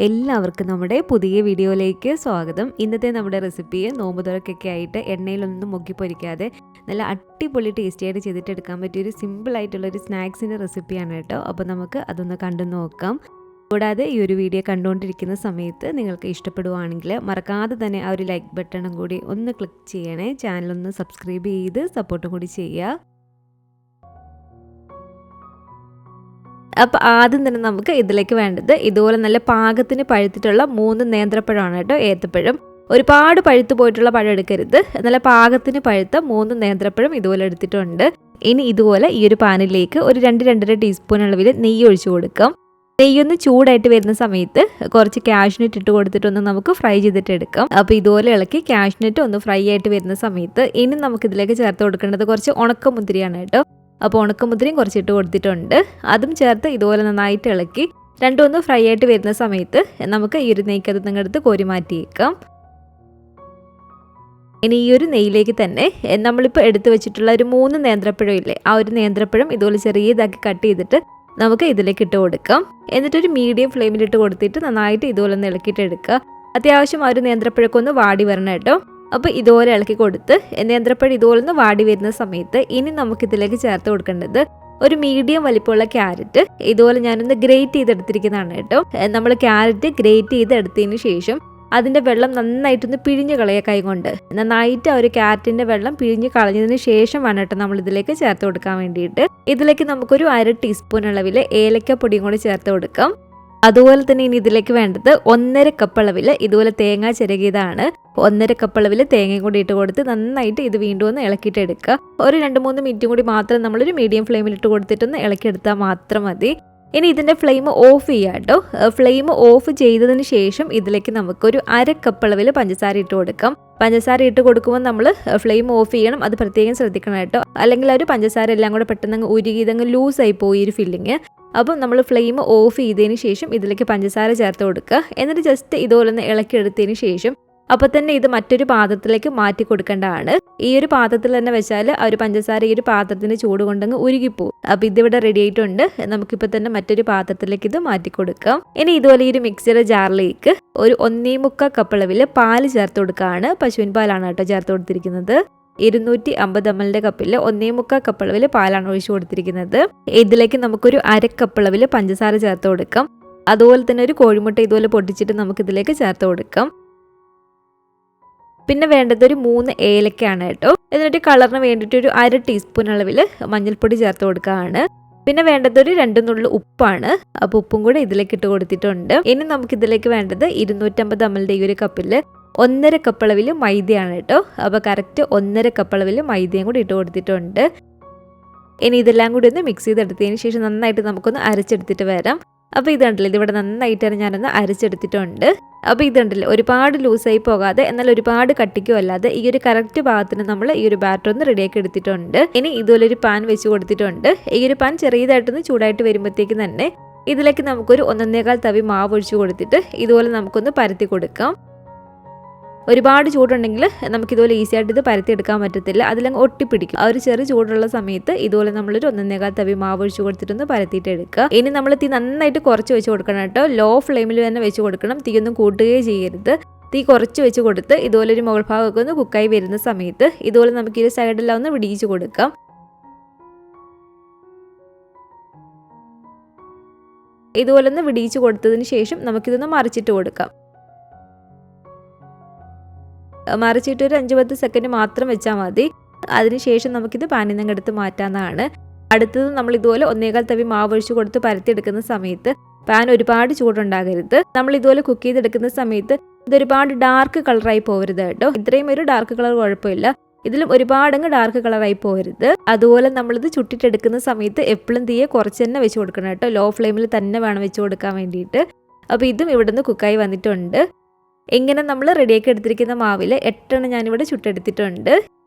എല്ലാവർക്കും നമ്മുടെ പുതിയ വീഡിയോയിലേക്ക് സ്വാഗതം. ഇന്നത്തെ നമ്മുടെ റെസിപ്പി നോമ്പ് തുറക്കൊക്കെ ആയിട്ട് എണ്ണയിലൊന്നും മുക്കി പൊരിക്കാതെ നല്ല അടിപൊളി ടേസ്റ്റിയായിട്ട് ചെയ്തിട്ടെടുക്കാൻ പറ്റിയൊരു സിമ്പിളായിട്ടുള്ളൊരു സ്നാക്സിൻ്റെ റെസിപ്പിയാണ് കേട്ടോ. അപ്പോൾ നമുക്ക് അതൊന്ന് കണ്ടു നോക്കാം. കൂടാതെ ഈ ഒരു വീഡിയോ കണ്ടുകൊണ്ടിരിക്കുന്ന സമയത്ത് നിങ്ങൾക്ക് ഇഷ്ടപ്പെടുവാണെങ്കിൽ മറക്കാതെ തന്നെ ആ ഒരു ലൈക്ക് ബട്ടണും കൂടി ഒന്ന് ക്ലിക്ക് ചെയ്യണേ. ചാനലൊന്ന് സബ്സ്ക്രൈബ് ചെയ്ത് സപ്പോർട്ടും കൂടി ചെയ്യുക. അപ്പോൾ ആദ്യം തന്നെ നമുക്ക് ഇതിലേക്ക് വേണ്ടത് ഇതുപോലെ നല്ല പാകത്തിന് പഴുത്തിട്ടുള്ള 3 നേന്ത്രപ്പഴമാണ് കേട്ടോ. ഏത്തപ്പഴം ഒരുപാട് പഴുത്ത് പോയിട്ടുള്ള പഴം എടുക്കരുത്. നല്ല പാകത്തിന് പഴുത്ത 3 നേന്ത്രപ്പഴം ഇതുപോലെ എടുത്തിട്ടുണ്ട്. ഇനി ഇതുപോലെ ഈ ഒരു പാനിലേക്ക് ഒരു 2-2.5 ടീസ്പൂൺ അളവിൽ നെയ്യ് ഒഴിച്ചു കൊടുക്കാം. നെയ്യൊന്ന് ചൂടായിട്ട് വരുന്ന സമയത്ത് കുറച്ച് കാഷ്നട്ട് ഇട്ട് കൊടുത്തിട്ടൊന്ന് നമുക്ക് ഫ്രൈ ചെയ്തിട്ട് എടുക്കാം. അപ്പോൾ ഇതുപോലെ ഇളക്കി കാഷ്നട്ട് ഒന്ന് ഫ്രൈ ആയിട്ട് വരുന്ന സമയത്ത് ഇനി നമുക്കിതിലേക്ക് ചേർത്ത് കൊടുക്കേണ്ടത് കുറച്ച് ഉണക്കമുന്തിരിയാണ് കേട്ടോ. അപ്പോൾ ഉണക്കമുന്തിരിയും കുറച്ചിട്ട് കൊടുത്തിട്ടുണ്ട്. അതും ചേർത്ത് ഇതുപോലെ നന്നായിട്ട് ഇളക്കി രണ്ടും ഒന്ന് ഫ്രൈ ആയിട്ട് വരുന്ന സമയത്ത് നമുക്ക് ഈ ഒരു നെയ്ക്കത് നിങ്ങടുത്ത് കോരി മാറ്റിയേക്കാം. ഇനി ഈ ഒരു നെയ്യിലേക്ക് തന്നെ നമ്മളിപ്പോൾ എടുത്തു വെച്ചിട്ടുള്ള ഒരു 3 നേന്ത്രപ്പഴം ഇല്ലേ, ആ ഒരു നേന്ത്രപ്പഴം ഇതുപോലെ ചെറിയതാക്കി കട്ട് ചെയ്തിട്ട് നമുക്ക് ഇതിലേക്ക് ഇട്ട് കൊടുക്കാം. എന്നിട്ടൊരു മീഡിയം ഫ്ലെയിമിലിട്ട് കൊടുത്തിട്ട് നന്നായിട്ട് ഇതുപോലെ ഒന്ന് ഇളക്കിയിട്ട് എടുക്കുക. അത്യാവശ്യം ആ ഒരു നേന്ത്രപ്പഴമൊക്കെ ഒന്ന് വാടി വരണം കേട്ടോ. അപ്പോൾ ഇതുപോലെ ഇളക്കി കൊടുത്ത് നേന്ത്രപ്പഴം ഇതുപോലെ ഒന്ന് വാടി വരുന്ന സമയത്ത് ഇനി നമുക്കിതിലേക്ക് ചേർത്ത് കൊടുക്കേണ്ടത് ഒരു മീഡിയം വലിപ്പമുള്ള ക്യാരറ്റ് ഇതുപോലെ ഞാനൊന്ന് ഗ്രേറ്റ് ചെയ്തെടുത്തിരിക്കുന്നതാണ് കേട്ടോ. നമ്മൾ ക്യാരറ്റ് ഗ്രേറ്റ് ചെയ്തെടുത്തതിന് ശേഷം അതിൻ്റെ വെള്ളം നന്നായിട്ടൊന്ന് പിഴിഞ്ഞ് കളയുക കൈകൊണ്ട്. നന്നായിട്ട് ആ ഒരു ക്യാരറ്റിൻ്റെ വെള്ളം പിഴിഞ്ഞ് കളഞ്ഞതിന് ശേഷം വേണം കേട്ടോ നമ്മൾ ഇതിലേക്ക് ചേർത്ത് കൊടുക്കാൻ വേണ്ടിയിട്ട്. ഇതിലേക്ക് നമുക്കൊരു 1/2 ടീസ്പൂൺ അളവിൽ ഏലക്കപ്പൊടിയും കൂടി ചേർത്ത് കൊടുക്കാം. അതുപോലെ തന്നെ ഇനി ഇതിലേക്ക് വേണ്ടത് 1.5 കപ്പ് അളവിൽ ഇതുപോലെ തേങ്ങ ചിരകിയതാണ്. 1.5 കപ്പ് അളവിൽ തേങ്ങയും കൂടി ഇട്ട് കൊടുത്ത് നന്നായിട്ട് ഇത് വീണ്ടും ഒന്ന് ഇളക്കിയിട്ട് എടുക്കുക. ഒരു 2-3 മിനിറ്റും കൂടി മാത്രം നമ്മളൊരു മീഡിയം ഫ്ലെയിമിൽ ഇട്ട് കൊടുത്തിട്ടൊന്ന് ഇളക്കിയെടുത്താൽ മാത്രം മതി. ഇനി ഇതിൻ്റെ ഫ്ലെയിം ഓഫ് ചെയ്യുക കേട്ടോ. ഫ്ലെയിം ഓഫ് ചെയ്തതിന് ശേഷം ഇതിലേക്ക് നമുക്കൊരു 1/2 കപ്പ് അളവിൽ പഞ്ചസാര ഇട്ട് കൊടുക്കാം. പഞ്ചസാര ഇട്ട് കൊടുക്കുമ്പോൾ നമ്മൾ ഫ്ലെയിം ഓഫ് ചെയ്യണം, അത് പ്രത്യേകം ശ്രദ്ധിക്കണം കേട്ടോ. അല്ലെങ്കിൽ ആ ഒരു പഞ്ചസാര എല്ലാം കൂടെ പെട്ടെന്ന് ഉരുകി ഇതങ്ങ് ലൂസായി പോയി ഒരു ഫില്ലിങ്. അപ്പം നമ്മൾ ഫ്ലെയിം ഓഫ് ചെയ്തതിന് ശേഷം ഇതിലേക്ക് പഞ്ചസാര ചേർത്ത് കൊടുക്കുക. എന്നിട്ട് ജസ്റ്റ് ഇതുപോലെ ഒന്ന് ഇളക്കിയെടുത്തതിന് ശേഷം അപ്പോൾ തന്നെ ഇത് മറ്റൊരു പാത്രത്തിലേക്ക് മാറ്റി കൊടുക്കേണ്ടതാണ്. ഈ ഒരു പാത്രത്തിൽ തന്നെ വെച്ചാൽ ആ ഒരു പഞ്ചസാര ഈ ഒരു പാത്രത്തിൻ്റെ ചൂട് കൊണ്ടങ്ങ് ഉരുകിപ്പോവും. അപ്പോൾ ഇതിവിടെ റെഡി ആയിട്ടുണ്ട്. നമുക്കിപ്പോൾ തന്നെ മറ്റൊരു പാത്രത്തിലേക്ക് ഇത് മാറ്റി കൊടുക്കാം. ഇനി ഇതുപോലെ ഈ ഒരു മിക്സിയുടെ ജാറിലേക്ക് ഒരു 1.25 കപ്പ് അളവിൽ പാല് ചേർത്ത് കൊടുക്കുകയാണ്. പശുവിൻ പാലാണ് കേട്ടോ ചേർത്ത് കൊടുത്തിരിക്കുന്നത്. 250 ml കപ്പിൽ 1.25 കപ്പ് അളവിൽ പാലാണ് ഒഴിച്ചു കൊടുത്തിരിക്കുന്നത്. ഇതിലേക്ക് നമുക്കൊരു 1/2 കപ്പ് അളവിൽ പഞ്ചസാര ചേർത്ത് കൊടുക്കാം. അതുപോലെ തന്നെ ഒരു കോഴിമുട്ട ഇതുപോലെ പൊട്ടിച്ചിട്ട് നമുക്കിതിലേക്ക് ചേർത്ത് കൊടുക്കാം. പിന്നെ വേണ്ടത് ഒരു 3 ഏലക്കയാണ് കേട്ടോ. എന്നിട്ട് കളറിന് വേണ്ടിയിട്ട് ഒരു 1/2 ടീസ്പൂൺ അളവിൽ മഞ്ഞൾപ്പൊടി ചേർത്ത് കൊടുക്കുകയാണ്. പിന്നെ വേണ്ടത് ഒരു 2 നുള്ളു ഉപ്പാണ്. അപ്പോൾ ഉപ്പും കൂടെ ഇതിലേക്ക് ഇട്ട് കൊടുത്തിട്ടുണ്ട്. ഇനി നമുക്കിതിലേക്ക് വേണ്ടത് 250 ml ഈ ഒരു കപ്പിൽ 1.5 കപ്പ് അളവിൽ മൈദയാണ് കേട്ടോ. അപ്പോൾ കറക്റ്റ് 1.5 കപ്പ് അളവിൽ മൈദയും കൂടി ഇട്ട് കൊടുത്തിട്ടുണ്ട്. ഇനി ഇതെല്ലാം കൂടി ഒന്ന് മിക്സ് ചെയ്തെടുത്തതിന് ശേഷം നന്നായിട്ട് നമുക്കൊന്ന് അരച്ചെടുത്തിട്ട് വരാം. അപ്പോൾ ഇതുണ്ടല്ലോ, ഇതിവിടെ നന്നായിട്ടാണ് ഞാനൊന്ന് അരച്ചെടുത്തിട്ടുണ്ട്. അപ്പോൾ ഇതുണ്ടല്ലോ, ഒരുപാട് ലൂസായി പോകാതെ എന്നാൽ ഒരുപാട് കട്ടിക്കും അല്ലാതെ ഈ ഒരു കറക്റ്റ് ഭാഗത്തിന് നമ്മൾ ഈ ഒരു ബാറ്റർ ഒന്ന് റെഡിയാക്കി എടുത്തിട്ടുണ്ട്. ഇനി ഇതുപോലെ ഒരു പാൻ വെച്ച് കൊടുത്തിട്ടുണ്ട്. ഈ ഒരു പാൻ ചെറിയതായിട്ടൊന്ന് ചൂടായിട്ട് വരുമ്പോഴത്തേക്ക് തന്നെ ഇതിലേക്ക് നമുക്കൊരു 1.25 തവി മാവ് ഒഴിച്ചു കൊടുത്തിട്ട് ഇതുപോലെ നമുക്കൊന്ന് പരത്തി കൊടുക്കാം. ഒരുപാട് ചൂടുണ്ടെങ്കിൽ നമുക്കിതുപോലെ ഈസി ആയിട്ട് ഇത് പരത്തിയെടുക്കാൻ പറ്റത്തില്ല, അതിലങ്ങ് ഒട്ടിപ്പിടിക്കും. ആ ഒരു ചെറിയ ചൂടുള്ള സമയത്ത് ഇതുപോലെ നമ്മളൊരു 1.25 തവി മാവ് ഒഴിച്ചു കൊടുത്തിട്ടൊന്ന് പരത്തിയിട്ട് എടുക്കുക. ഇനി നമ്മൾ തീ നന്നായിട്ട് കുറച്ച് വെച്ച് കൊടുക്കണം കേട്ടോ. ലോ ഫ്ലെയിമിൽ തന്നെ വെച്ച് കൊടുക്കണം. തീയൊന്നും കൂട്ടുകയോ ചെയ്യരുത്. തീ കുറച്ച് വെച്ച് കൊടുത്ത് ഇതുപോലെ ഒരു മുകൾ ഭാഗമൊക്കെ ഒന്ന് കുക്കായി വരുന്ന സമയത്ത് ഇതുപോലെ നമുക്ക് ഈ സൈഡെല്ലാം ഒന്ന് വിടിയിച്ച് കൊടുക്കാം. ഇതുപോലെ ഒന്ന് വിടിയിച്ച് കൊടുത്തതിന് ശേഷം നമുക്കിതൊന്ന് മറിച്ചിട്ട് കൊടുക്കാം. മറിച്ചിട്ട് ഒരു 5-10 സെക്കൻഡ് മാത്രം വെച്ചാൽ മതി. അതിനുശേഷം നമുക്കിത് പാനിൽ നിന്ന് എടുത്ത് മാറ്റാവുന്നതാണ്. അടുത്തത് നമ്മൾ ഇതുപോലെ 1.25 തവി മാവ് ഒഴിച്ച് കൊടുത്ത് പരത്തിയെടുക്കുന്ന സമയത്ത് പാൻ ഒരുപാട് ചൂടുണ്ടാകരുത്. നമ്മൾ ഇതുപോലെ കുക്ക് ചെയ്തെടുക്കുന്ന സമയത്ത് ഇതൊരുപാട് ഡാർക്ക് കളറായി പോകരുത് കേട്ടോ. ഇത്രയും ഒരു ഡാർക്ക് കളർ കുഴപ്പമില്ല, ഇതിലും ഒരുപാടങ്ങ് ഡാർക്ക് കളറായി പോകരുത്. അതുപോലെ നമ്മളിത് ചുട്ടിട്ടെടുക്കുന്ന സമയത്ത് എപ്പോഴും തീയെ കുറച്ച് തന്നെ വെച്ച് കൊടുക്കണം കേട്ടോ. ലോ ഫ്ലെയിമിൽ തന്നെ വേണം വെച്ച് കൊടുക്കാൻ വേണ്ടിയിട്ട്. അപ്പോൾ ഇതും ഇവിടെ നിന്ന് കുക്കായി വന്നിട്ടുണ്ട്. ഇങ്ങനെ നമ്മൾ റെഡിയാക്കി എടുത്തിരിക്കുന്ന മാവിൽ 8 ഞാനിവിടെ ചുട്ടെടുത്തിട്ടുണ്ട്.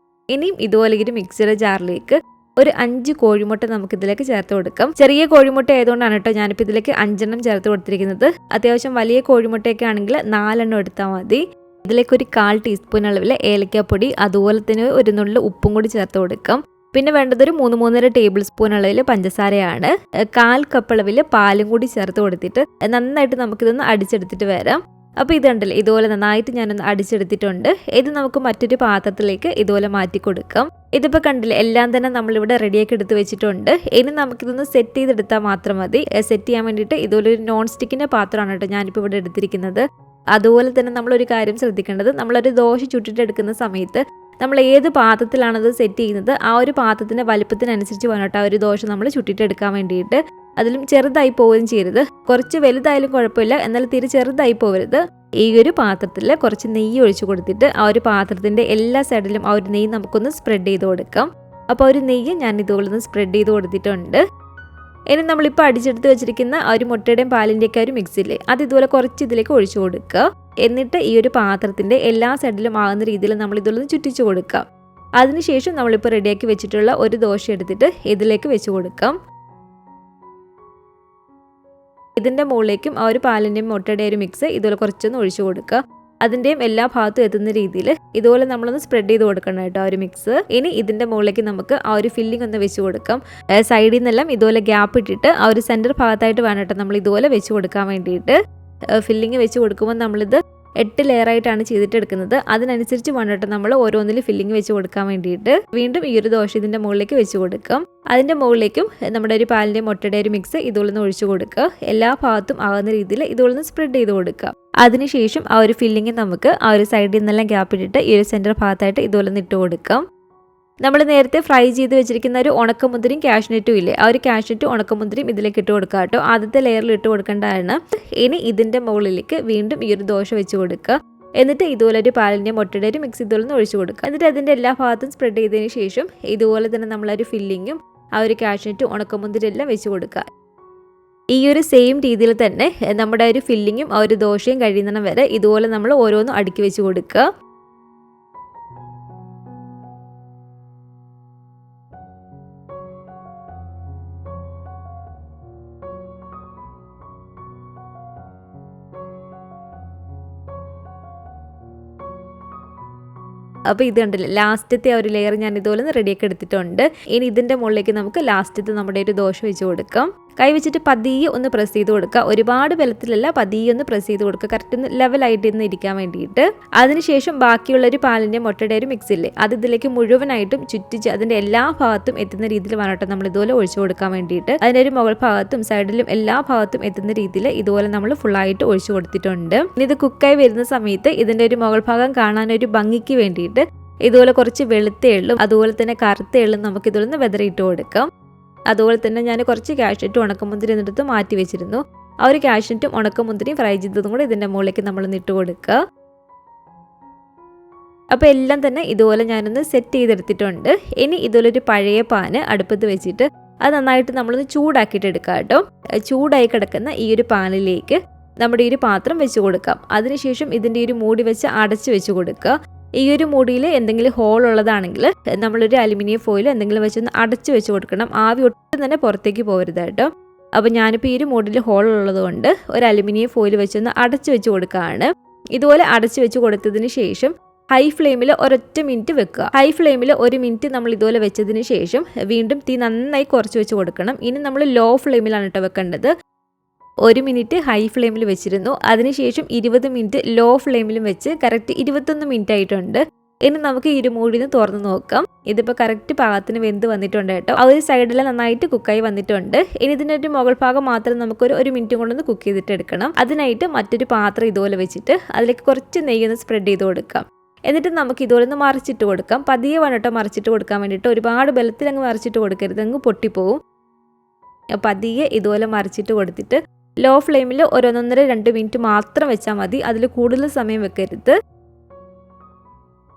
ഇനിയും ഇതുപോലെ ഒരു മിക്സിയുടെ ജാറിലേക്ക് ഒരു 5 കോഴിമുട്ട നമുക്കിതിലേക്ക് ചേർത്ത് കൊടുക്കാം. ചെറിയ കോഴിമുട്ട ആയതുകൊണ്ടാണ് കേട്ടോ ഞാനിപ്പോൾ ഇതിലേക്ക് 5 ചേർത്ത് കൊടുത്തിരിക്കുന്നത്. അത്യാവശ്യം വലിയ കോഴിമുട്ടയൊക്കെ ആണെങ്കിൽ 4 എടുത്താൽ മതി. ഇതിലേക്ക് ഒരു 1/4 ടീസ്പൂൺ അളവിൽ ഏലക്കാപ്പൊടി അതുപോലെ തന്നെ ഒരു നുള്ളു ഉപ്പും കൂടി ചേർത്ത് കൊടുക്കാം. പിന്നെ വേണ്ടത് ഒരു 3-3.5 ടേബിൾ സ്പൂൺ അളവിൽ പഞ്ചസാരയാണ്. 1/4 കപ്പ് അളവിൽ പാലും കൂടി ചേർത്ത് കൊടുത്തിട്ട് നന്നായിട്ട് നമുക്കിതൊന്ന് അടിച്ചെടുത്തിട്ട് വരാം. അപ്പോൾ ഇതുണ്ടല്ലോ, ഇതുപോലെ നന്നായിട്ട് ഞാനൊന്ന് അടിച്ചെടുത്തിട്ടുണ്ട്. ഇത് നമുക്ക് മറ്റൊരു പാത്രത്തിലേക്ക് ഇതുപോലെ മാറ്റി കൊടുക്കാം. ഇതിപ്പോൾ കണ്ടില്ലേ, എല്ലാം തന്നെ നമ്മളിവിടെ റെഡിയാക്കി എടുത്ത് വെച്ചിട്ടുണ്ട്. ഇനി നമുക്കിതൊന്ന് സെറ്റ് ചെയ്തെടുത്താൽ മാത്രം മതി. സെറ്റ് ചെയ്യാൻ വേണ്ടിയിട്ട് ഇതുപോലെ ഒരു നോൺ സ്റ്റിക്കിൻ്റെ പാത്രമാണ് കേട്ടോ ഞാനിപ്പോൾ ഇവിടെ എടുത്തിരിക്കുന്നത്. അതുപോലെ തന്നെ നമ്മളൊരു കാര്യം ശ്രദ്ധിക്കേണ്ടത്, നമ്മളൊരു ദോശ ചുട്ടിട്ടെടുക്കുന്ന സമയത്ത് നമ്മൾ ഏത് പാത്രത്തിലാണത് സെറ്റ് ചെയ്യുന്നത് ആ ഒരു പാത്രത്തിൻ്റെ വലുപ്പത്തിനനുസരിച്ച് വേണം കേട്ടോ ആ ഒരു ദോശ നമ്മൾ ചുട്ടിട്ടെടുക്കാൻ വേണ്ടിയിട്ട്. അതിലും ചെറുതായി പോവുകയും ചെയ്യരുത്. കുറച്ച് വലുതായാലും കുഴപ്പമില്ല, എന്നാൽ തീരെ ചെറുതായി പോകരുത്. ഈ ഒരു പാത്രത്തിൽ കുറച്ച് നെയ്യ് ഒഴിച്ചു കൊടുത്തിട്ട് ആ ഒരു പാത്രത്തിൻ്റെ എല്ലാ സൈഡിലും ആ ഒരു നെയ്യ് നമുക്കൊന്ന് സ്പ്രെഡ് ചെയ്ത് കൊടുക്കാം. അപ്പോൾ ആ ഒരു നെയ്യ് ഞാൻ ഇതുപോലെ ഒന്ന് സ്പ്രെഡ് ചെയ്ത് കൊടുത്തിട്ടുണ്ട്. ഇനി നമ്മളിപ്പോൾ അടിച്ചെടുത്ത് വെച്ചിരിക്കുന്ന ആ ഒരു മുട്ടയുടെയും പാലിൻ്റെയൊക്കെ ഒരു മിക്സില്ലേ, അത് ഇതുപോലെ കുറച്ച് ഇതിലേക്ക് ഒഴിച്ചു കൊടുക്കുക. എന്നിട്ട് ഈ ഒരു പാത്രത്തിൻ്റെ എല്ലാ സൈഡിലും ആകുന്ന രീതിയിൽ നമ്മൾ ഇതുപോലെ ചുറ്റിച്ചു കൊടുക്കാം. അതിനുശേഷം നമ്മളിപ്പോൾ റെഡിയാക്കി വെച്ചിട്ടുള്ള ഒരു ദോശ എടുത്തിട്ട് ഇതിലേക്ക് വെച്ച് കൊടുക്കാം. ഇതിൻ്റെ മുകളിലേക്കും ആ ഒരു പാലിൻ്റെയും മുട്ടയുടെ ഒരു മിക്സ് ഇതുപോലെ കുറച്ചൊന്ന് ഒഴിച്ചു കൊടുക്കുക. അതിൻ്റെയും എല്ലാ ഭാഗത്തും എത്തുന്ന രീതിയിൽ ഇതുപോലെ നമ്മളൊന്ന് സ്പ്രെഡ് ചെയ്ത് കൊടുക്കണം കേട്ടോ ആ ഒരു മിക്സ്. ഇനി ഇതിൻ്റെ മുകളിലേക്ക് നമുക്ക് ആ ഒരു ഫില്ലിംഗ് ഒന്ന് വെച്ച് കൊടുക്കാം. സൈഡിൽ നിന്നെല്ലാം ഇതുപോലെ ഗ്യാപ്പ് ഇട്ടിട്ട് ആ ഒരു സെൻറ്റർ ഭാഗത്തായിട്ട് വേണം കേട്ടോ നമ്മൾ ഇതുപോലെ വെച്ച് കൊടുക്കാൻ വേണ്ടിയിട്ട്. ഫില്ലിങ് വെച്ച് കൊടുക്കുമ്പോൾ നമ്മളിത് 8 ലെയറായിട്ടാണ് ചെയ്തിട്ടെടുക്കുന്നത്. അതിനനുസരിച്ച് വേണം കേട്ടോ നമ്മൾ ഓരോന്നിൽ ഫില്ലിങ് വെച്ച് കൊടുക്കാൻ വേണ്ടിയിട്ട്. വീണ്ടും ഈ ഒരു ദോശ ഇതിൻ്റെ മുകളിലേക്ക് വെച്ച് കൊടുക്കാം. അതിൻ്റെ മുകളിലേക്കും നമ്മുടെ ഒരു പാലിൻ്റെ മുട്ടയുടെ ഒരു മിക്സ് ഇതുപോലെ ഒന്ന് ഒഴിച്ചു കൊടുക്കുക. എല്ലാ ഭാഗത്തും ആകുന്ന രീതിയിൽ ഇതുപോലെ ഒന്ന് സ്പ്രെഡ് ചെയ്ത് കൊടുക്കുക. അതിനുശേഷം ആ ഒരു ഫില്ലിങ് നമുക്ക് ആ ഒരു സൈഡിൽ നിന്നെല്ലാം ഗ്യാപ്പ് ഇട്ടിട്ട് ഈ ഒരു സെൻറ്റർ ഭാഗത്തായിട്ട് ഇതുപോലെ ഒന്ന് ഇട്ട് കൊടുക്കാം. നമ്മൾ നേരത്തെ ഫ്രൈ ചെയ്ത് വെച്ചിരിക്കുന്ന ഒരു ഉണക്കമുന്തിരിയും കാഷ്നട്ടും ഇല്ലേ, ആ ഒരു കാഷ്നട്ടും ഉണക്കമുന്തിരിയും ഇതിലേക്ക് ഇട്ട് കൊടുക്കുക കേട്ടോ. ആദ്യത്തെ ലെയറിൽ ഇട്ട് കൊടുക്കേണ്ടതാണ്. ഇനി ഇതിൻ്റെ മുകളിലേക്ക് വീണ്ടും ഈ ഒരു ദോശ വെച്ച് കൊടുക്കുക. എന്നിട്ട് ഇതുപോലെ ഒരു പാലിൻ്റെ മുട്ടയുടെ ഒരു മിക്സ് ഇതുപോലെ ഒന്ന് ഒഴിച്ചു കൊടുക്കുക. എന്നിട്ട് അതിൻ്റെ എല്ലാ ഭാഗത്തും സ്പ്രെഡ് ചെയ്തതിന് ശേഷം ഇതുപോലെ തന്നെ നമ്മളൊരു ഫില്ലിങ്ങും ആ ഒരു കാഷ്നട്ടും ഉണക്കമുന്തിരി എല്ലാം വെച്ച് കൊടുക്കുക. ഈ ഒരു സെയിം രീതിയിൽ തന്നെ നമ്മുടെ ഒരു ഫില്ലിങ്ങും ആ ഒരു ദോശയും കഴിയുന്നിടം വരെ ഇതുപോലെ നമ്മൾ ഓരോന്നും അടുക്കി വെച്ച് കൊടുക്കുക. അപ്പോൾ ഇത് കണ്ടില്ലേ, ലാസ്റ്റത്തെ ഒരു ലെയർ ഞാൻ ഇതുപോലെ ഒന്ന് റെഡിയാക്കി എടുത്തിട്ടുണ്ട്. ഇനി ഇതിൻ്റെ മുകളിലേക്ക് നമുക്ക് ലാസ്റ്റത്തെ നമ്മുടെ ഒരു ദോശ വെച്ച് കൊടുക്കാം. കൈ വെച്ചിട്ട് പതിയെ ഒന്ന് പ്രസ് ചെയ്ത് കൊടുക്കുക. ഒരുപാട് ബലത്തിലല്ല, പതിയെ ഒന്ന് പ്രസ് ചെയ്ത് കൊടുക്കുക, കറക്റ്റ് ഒന്ന് ലെവലായിട്ട് ഇന്ന് ഇരിക്കാൻ വേണ്ടിയിട്ട്. അതിനുശേഷം ബാക്കിയുള്ളൊരു പാലിൻ്റെ മുട്ടയുടെ ഒരു മിക്സ് ഇല്ലേ, അത് ഇതിലേക്ക് മുഴുവനായിട്ടും ചുറ്റിച്ച് അതിൻ്റെ എല്ലാ ഭാഗത്തും എത്തുന്ന രീതിയിൽ വേണം നമ്മൾ ഇതുപോലെ ഒഴിച്ചു കൊടുക്കാൻ വേണ്ടിയിട്ട്. അതിൻ്റെ ഒരു മുകൾ ഭാഗത്തും സൈഡിലും എല്ലാ ഭാഗത്തും എത്തുന്ന രീതിയിൽ ഇതുപോലെ നമ്മൾ ഫുള്ളായിട്ട് ഒഴിച്ചു കൊടുത്തിട്ടുണ്ട്. ഇനി ഇത് കുക്കായി വരുന്ന സമയത്ത് ഇതിൻ്റെ ഒരു മുകൾ ഭാഗം കാണാനൊരു ഭംഗിക്ക് വേണ്ടിയിട്ട് ഇതുപോലെ കുറച്ച് വെളുത്ത എള്ളും അതുപോലെ തന്നെ കറുത്ത എള്ളും നമുക്ക് ഇതുപോലെ വെതറിയിട്ട് കൊടുക്കാം. അതുപോലെ തന്നെ ഞാൻ കുറച്ച് കാഷ്നട്ടും ഉണക്കമുന്തിരി എന്നിട്ട് മാറ്റി വെച്ചിരുന്നു. ആ ഒരു കാഷ്നട്ടും ഉണക്കമുന്തിരിയും ഫ്രൈ ചെയ്തതും കൂടെ ഇതിൻ്റെ മുകളിലേക്ക് നമ്മൾ ഇട്ട് കൊടുക്കുക. അപ്പോൾ എല്ലാം തന്നെ ഇതുപോലെ ഞാനൊന്ന് സെറ്റ് ചെയ്തെടുത്തിട്ടുണ്ട്. ഇനി ഇതുപോലൊരു പഴയ പാന് അടുപ്പത്ത് വെച്ചിട്ട് അത് നന്നായിട്ട് നമ്മളൊന്ന് ചൂടാക്കിയിട്ട് എടുക്കാം കേട്ടോ. ചൂടായി കിടക്കുന്ന ഈ ഒരു പാനിലേക്ക് നമ്മുടെ ഈ ഒരു പാത്രം വെച്ച് കൊടുക്കാം. അതിനുശേഷം ഇതിൻ്റെ ഒരു മൂടി വെച്ച് അടച്ച് വെച്ച് കൊടുക്കുക. ഈ ഒരു മൂടിയിൽ എന്തെങ്കിലും ഹോൾ ഉള്ളതാണെങ്കിൽ നമ്മളൊരു അലുമിനിയം ഫോയിൽ എന്തെങ്കിലും വെച്ചൊന്ന് അടച്ച് വെച്ച് കൊടുക്കണം. ആവി ഒട്ടും തന്നെ പുറത്തേക്ക് പോകരുത് കേട്ടോ. അപ്പോൾ ഞാനിപ്പോൾ ഈ ഒരു മൂടിൽ ഹോൾ ഉള്ളതുകൊണ്ട് ഒരു അലുമിനിയം ഫോയിൽ വെച്ചൊന്ന് അടച്ച് വെച്ച് കൊടുക്കുകയാണ്. ഇതുപോലെ അടച്ച് വെച്ച് കൊടുത്തതിന് ശേഷം ഹൈ ഫ്ലെയിമിൽ ഒരൊറ്റ മിനിറ്റ് വെക്കുക. ഹൈ ഫ്ലെയിമിൽ 1 മിനിറ്റ് നമ്മൾ ഇതുപോലെ വെച്ചതിന് ശേഷം വീണ്ടും തീ നന്നായി കുറച്ച് വെച്ച് കൊടുക്കണം. ഇനി നമ്മൾ ലോ ഫ്ലെയിമിലാണ് കേട്ടോ വെക്കേണ്ടത്. 1 മിനിറ്റ് ഹൈ ഫ്ലെയിമിൽ വെച്ചിരുന്നു. അതിനുശേഷം 20 മിനിറ്റ് ലോ ഫ്ലെയിമിലും വെച്ച് കറക്റ്റ് 21 മിനിറ്റ് ആയിട്ടുണ്ട്. ഇനി നമുക്ക് ഈ ഒരു മൂടിന്ന് തുറന്ന് നോക്കാം. ഇതിപ്പോൾ കറക്റ്റ് പാകത്തിന് വെന്ത് വന്നിട്ടുണ്ട് കേട്ടോ. ആ ഒരു സൈഡിൽ നന്നായിട്ട് കുക്കായി വന്നിട്ടുണ്ട്. ഇനി ഇതിൻ്റെ ഒരു മുകൾ ഭാഗം മാത്രം നമുക്കൊരു 1 മിനിറ്റ് കൊണ്ടൊന്ന് കുക്ക് ചെയ്തിട്ട് എടുക്കണം. അതിനായിട്ട് മറ്റൊരു പാത്രം ഇതുപോലെ വെച്ചിട്ട് അതിലേക്ക് കുറച്ച് നെയ്യൊന്ന് സ്പ്രെഡ് ചെയ്ത് കൊടുക്കാം. എന്നിട്ട് നമുക്ക് ഇതുപോലെ ഒന്ന് മറിച്ചിട്ട് കൊടുക്കാം. പതിയെ വേണം മറിച്ചിട്ട് കൊടുക്കാൻ വേണ്ടിയിട്ട്. ഒരുപാട് ബലത്തിൽ അങ്ങ് മറിച്ചിട്ട് കൊടുക്കരുത്, അങ്ങ് പൊട്ടിപ്പോവും. പതിയെ ഇതുപോലെ മറിച്ചിട്ട് കൊടുത്തിട്ട് ലോ ഫ്ലെയിമിൽ 1-1.5-2 മിനിറ്റ് മാത്രം വെച്ചാൽ മതി. അതിൽ കൂടുതൽ സമയം വെക്കരുത്.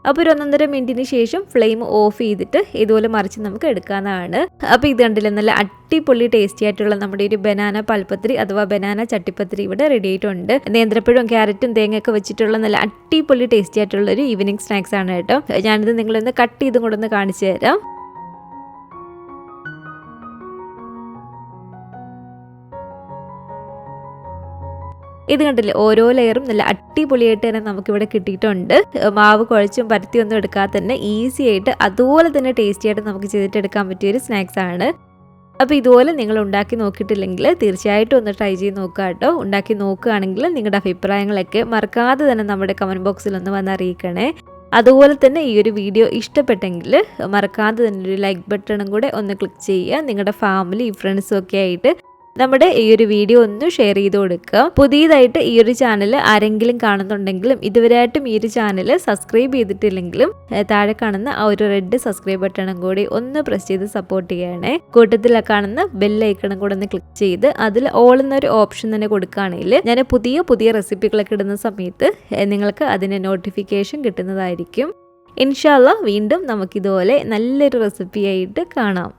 അപ്പോൾ 1-1.5 മിനിറ്റിന് ശേഷം ഫ്ലെയിം ഓഫ് ചെയ്തിട്ട് ഇതുപോലെ മറിച്ച് നമുക്ക് എടുക്കാവുന്നതാണ്. അപ്പോൾ ഇത് കണ്ടില്ലേ, നല്ല അടിപൊളി ടേസ്റ്റി ആയിട്ടുള്ള നമ്മുടെ ഒരു ബനാന പൽപ്പത്തിരി അഥവാ ബനാന ചട്ടിപ്പത്തിരി ഇവിടെ റെഡി ആയിട്ടുണ്ട്. നേന്ത്രപ്പഴവും ക്യാരറ്റും തേങ്ങയൊക്കെ വെച്ചിട്ടുള്ള നല്ല അടിപൊളി ടേസ്റ്റി ആയിട്ടുള്ള ഒരു ഈവനിങ് സ്നാക്സ് ആണ് കേട്ടോ. ഞാനിത് നിങ്ങളൊന്ന് കട്ട് ചെയ്തും കൂടെ ഒന്ന് കാണിച്ചു തരാം. ഇത് കണ്ടില്ലേ, ഓരോ ലെയറും നല്ല അടിപൊളിയായിട്ട് തന്നെ നമുക്കിവിടെ കിട്ടിയിട്ടുണ്ട്. മാവ് കുഴച്ചും പരത്തിയൊന്നും എടുക്കാതെ തന്നെ ഈസി ആയിട്ട് അതുപോലെ തന്നെ ടേസ്റ്റി ആയിട്ട് നമുക്ക് ചെയ്തിട്ടെടുക്കാൻ പറ്റിയൊരു സ്നാക്സ് ആണ്. അപ്പോൾ ഇതുപോലെ നിങ്ങൾ ഉണ്ടാക്കി നോക്കിയിട്ടില്ലെങ്കിൽ തീർച്ചയായിട്ടും ഒന്ന് ട്രൈ ചെയ്ത് നോക്കുക കേട്ടോ. ഉണ്ടാക്കി നോക്കുകയാണെങ്കിൽ നിങ്ങളുടെ അഭിപ്രായങ്ങളൊക്കെ മറക്കാതെ തന്നെ നമ്മുടെ കമൻറ്റ് ബോക്സിൽ ഒന്ന് വന്ന് അറിയിക്കണേ. അതുപോലെ തന്നെ ഈ ഒരു വീഡിയോ ഇഷ്ടപ്പെട്ടെങ്കിൽ മറക്കാതെ തന്നെ ഒരു ലൈക്ക് ബട്ടണും കൂടെ ഒന്ന് ക്ലിക്ക് ചെയ്യുക. നിങ്ങളുടെ ഫാമിലി ഫ്രണ്ട്സും ഒക്കെ ആയിട്ട് നമ്മുടെ ഈ ഒരു വീഡിയോ ഒന്ന് ഷെയർ ചെയ്ത് കൊടുക്കുക. പുതിയതായിട്ട് ഈ ഒരു ചാനൽ ആരെങ്കിലും കാണുന്നുണ്ടെങ്കിലും ഇതുവരെയായിട്ടും ഈ ഒരു ചാനൽ സബ്സ്ക്രൈബ് ചെയ്തിട്ടില്ലെങ്കിലും താഴെ കാണുന്ന ആ ഒരു റെഡ് സബ്സ്ക്രൈബ് ബട്ടണും കൂടി ഒന്ന് പ്രസ് ചെയ്ത് സപ്പോർട്ട് ചെയ്യണേ. കൂട്ടത്തിൽ കാണുന്ന ബെൽ ഐക്കണും കൂടെ ഒന്ന് ക്ലിക്ക് ചെയ്ത് അതിൽ ഓൾ എന്നൊരു ഓപ്ഷൻ തന്നെ കൊടുക്കുകയാണെങ്കിൽ ഞാൻ പുതിയ റെസിപ്പികളൊക്കെ ഇടുന്ന സമയത്ത് നിങ്ങൾക്ക് അതിൻ്റെ നോട്ടിഫിക്കേഷൻ കിട്ടുന്നതായിരിക്കും. ഇൻഷാ അല്ലാഹ് വീണ്ടും നമുക്കിതുപോലെ നല്ലൊരു റെസിപ്പിയായിട്ട് കാണാം.